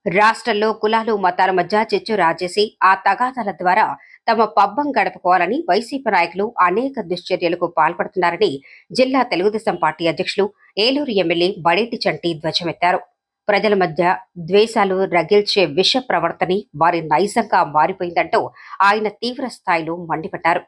రాష్ట్రంలో కులాలు మతాల మధ్య చిచ్చు రాజేసి ఆ తగాదాల ద్వారా తమ పబ్బం గడుపుకోవాలని వైసీపీ నాయకులు అనేక దుశ్చర్యలకు పాల్పడుతున్నారని జిల్లా తెలుగుదేశం పార్టీ అధ్యక్షులు ఏలూరు ఎమ్మెల్యే బడేటి చంటి ధ్వజమెత్తారు. ప్రజల మధ్య ద్వేషాలు రగిల్చే విష ప్రవర్తని వారి నైజంగా మారిపోయిందంటూ ఆయన తీవ్ర స్థాయిలో మండిపడ్డారు.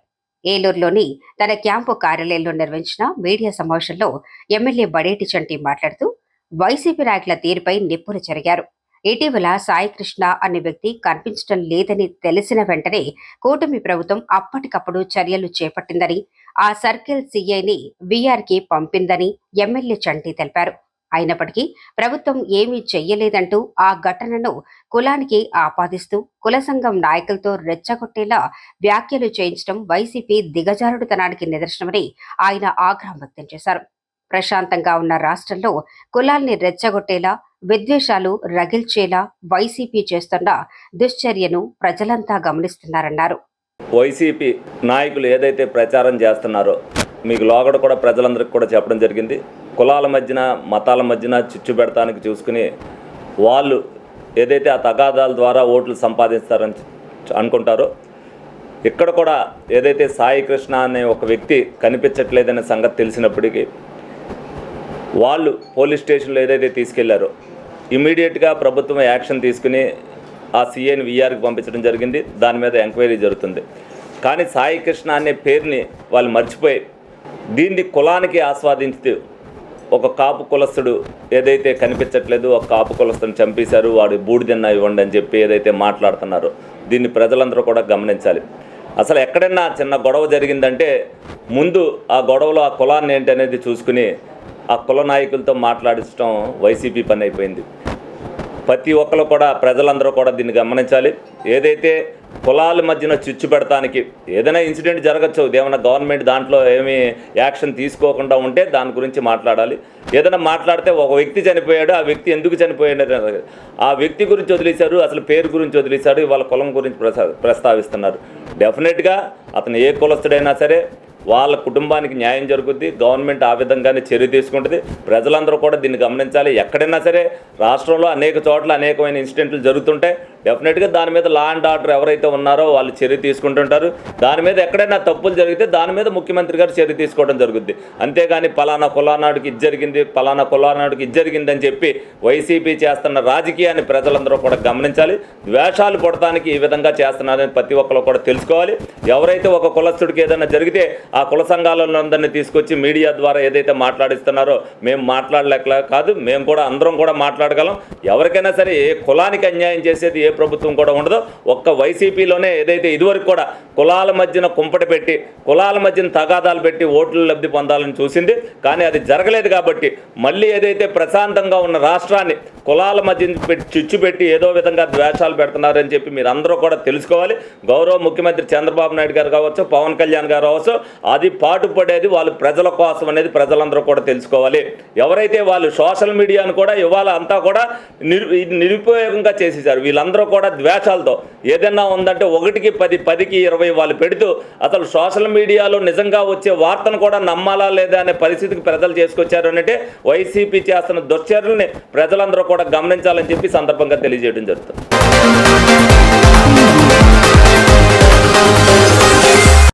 ఏలూరులోని తన క్యాంపు కార్యాలయంలో నిర్వహించిన మీడియా సమావేశంలో ఎమ్మెల్యే బడేటి చంటి మాట్లాడుతూ వైసీపీ నాయకుల తీరుపై నిప్పులు చెరిగారు. ఇటీవల సాయికృష్ణ అనే వ్యక్తి కనిపించడం లేదని తెలిసిన వెంటనే కూటమి ప్రభుత్వం అప్పటికప్పుడు చర్యలు చేపట్టిందని, ఆ సర్కిల్ సీఐని వీఆర్కి పంపిందని ఎమ్మెల్యే చంటి తెలిపారు. అయినప్పటికీ ప్రభుత్వం ఏమీ చెయ్యలేదంటూ ఆ ఘటనను కులానికి ఆపాదిస్తూ కుల సంఘం నాయకులతో రెచ్చగొట్టేలా వ్యాఖ్యలు చేయించడం వైసీపీ దిగజారుడుతనానికి నిదర్శనమని ఆయన ఆగ్రహం వ్యక్తం చేశారు. ప్రశాంతంగా ఉన్న రాష్ట్రంలో కులాల్ని రెచ్చగొట్టేలా, విద్వేషాలు రగిల్చేలా వైసీపీ చేస్తున్న దుశ్చర్యను ప్రజలంతా గమనిస్తున్నారన్నారు. వైసీపీ నాయకులు ఏదైతే ప్రచారం చేస్తున్నారో మీకు లోగడ కూడా ప్రజలందరికీ కూడా చెప్పడం జరిగింది. కులాల మధ్యన మతాల మధ్యన చిచ్చు పెడతానికి చూసుకుని వాళ్ళు ఏదైతే ఆ తగాదాల ద్వారా ఓట్లు సంపాదిస్తారని అనుకుంటారో, ఇక్కడ కూడా ఏదైతే సాయికృష్ణ అనే ఒక వ్యక్తి కనిపించట్లేదనే సంగతి తెలిసినప్పటికీ వాళ్ళు పోలీస్ స్టేషన్లో ఏదైతే తీసుకెళ్లారో ఇమీడియట్గా ప్రభుత్వం యాక్షన్ తీసుకుని ఆ సీఐని వీఆర్కి పంపించడం జరిగింది. దాని మీద ఎంక్వైరీ జరుగుతుంది. కానీ సాయికృష్ణ అనే పేరుని వాళ్ళు మర్చిపోయి దీన్ని కులానికి ఆస్వాదించుతూ ఒక కాపు కులస్తుడు ఏదైతే కనిపించట్లేదు, ఒక కాపు కులస్తుని చంపేశారు, వాడు బూడిదన్నా ఇవ్వండి అని చెప్పి ఏదైతే మాట్లాడుతున్నారో దీన్ని ప్రజలందరూ కూడా గమనించాలి. అసలు ఎక్కడైనా చిన్న గొడవ జరిగిందంటే ముందు ఆ గొడవలో ఆ కులాన్ని ఏంటి అనేది చూసుకుని ఆ కుల నాయకులతో మాట్లాడించడం వైసీపీ పని అయిపోయింది. ప్రతి ఒక్కరు కూడా ప్రజలందరూ కూడా దీన్ని గమనించాలి. ఏదైతే కులాల మధ్యన చిచ్చు పెడతానికి ఏదైనా ఇన్సిడెంట్ జరగచ్చు, ఏమైనా గవర్నమెంట్ దాంట్లో ఏమీ యాక్షన్ తీసుకోకుండా ఉంటే దాని గురించి మాట్లాడాలి. ఏదైనా మాట్లాడితే ఒక వ్యక్తి చనిపోయాడు, ఆ వ్యక్తి ఎందుకు చనిపోయాడు, ఆ వ్యక్తి గురించి వదిలేశారు, అసలు పేరు గురించి వదిలేశారు, వాళ్ళ కులం గురించి ప్రస్తావిస్తున్నారు. డెఫినెట్గా అతను ఏ కులస్తుడైనా సరే వాళ్ళ కుటుంబానికి న్యాయం జరుగుద్ది. గవర్నమెంట్ ఆ విధంగానే చర్య తీసుకుంటుంది. ప్రజలందరూ కూడా దీన్ని గమనించాలి. ఎక్కడైనా సరే రాష్ట్రంలో అనేక చోట్ల అనేకమైన ఇన్సిడెంట్లు జరుగుతుంటాయి. డెఫినెట్గా దాని మీద లా అండ్ ఆర్డర్ ఎవరైతే ఉన్నారో వాళ్ళు చర్య తీసుకుంటుంటారు. దాని మీద ఎక్కడైనా తప్పులు జరిగితే దాని మీద ముఖ్యమంత్రి గారు చర్య తీసుకోవడం జరుగుద్ది. అంతేగాని పలానా కులానాడికి ఇది జరిగింది, పలానా కులానాడికి ఇది జరిగిందని చెప్పి వైసీపీ చేస్తున్న రాజకీయాన్ని ప్రజలందరూ కూడా గమనించాలి. ద్వేషాలు పడటానికి ఈ విధంగా చేస్తున్నారని ప్రతి ఒక్కరు కూడా తెలుసుకోవాలి. ఎవరైతే ఒక కులస్తుడికి ఏదైనా జరిగితే ఆ కుల సంఘాలలో అందరినీ తీసుకొచ్చి మీడియా ద్వారా ఏదైతే మాట్లాడిస్తున్నారో మేము మాట్లాడలేక కాదు, మేము కూడా అందరం కూడా మాట్లాడగలం. ఎవరికైనా సరే ఏ కులానికి అన్యాయం చేసేది ఏ ప్రభుత్వం కూడా ఉండదు. ఒక్క వైసీపీలోనే ఏదైతే ఇదివరకు కూడా కులాల మధ్యన కుంపటి పెట్టి కులాల మధ్యన తగాదాలు పెట్టి ఓట్లు లబ్ధి పొందాలని చూసింది. కానీ అది జరగలేదు. కాబట్టి మళ్ళీ ఏదైతే ప్రశాంతంగా ఉన్న రాష్ట్రాన్ని కులాల మధ్య చిచ్చు పెట్టి ఏదో విధంగా ద్వేషాలు పెడుతున్నారని చెప్పి మీరు అందరూ కూడా తెలుసుకోవాలి. గౌరవ ముఖ్యమంత్రి చంద్రబాబు నాయుడు గారు కావచ్చు, పవన్ కళ్యాణ్ గారు కావచ్చు, అది పాటుపడేది వాళ్ళు ప్రజల కోసం అనేది ప్రజలందరూ కూడా తెలుసుకోవాలి. ఎవరైతే వాళ్ళు సోషల్ మీడియాను కూడా ఇవాళ అంతా కూడా నిరుపయోగంగా చేసేసారు. వీళ్ళందరూ కూడా ద్వేషాలతో ఏదైనా ఉందంటే 1కి 10, 10కి 20 వాళ్ళు పెడుతూ అసలు సోషల్ మీడియాలో నిజంగా వచ్చే వార్తను కూడా నమ్మాలా లేదా అనే పరిస్థితికి ప్రజలు చేసుకొచ్చారు అంటే వైసీపీ చేస్తున్న దుశ్చర్యల్ని ప్రజలందరూ కూడా గమనించాలని చెప్పి సందర్భంగా తెలియజేయడం జరుగుతుంది.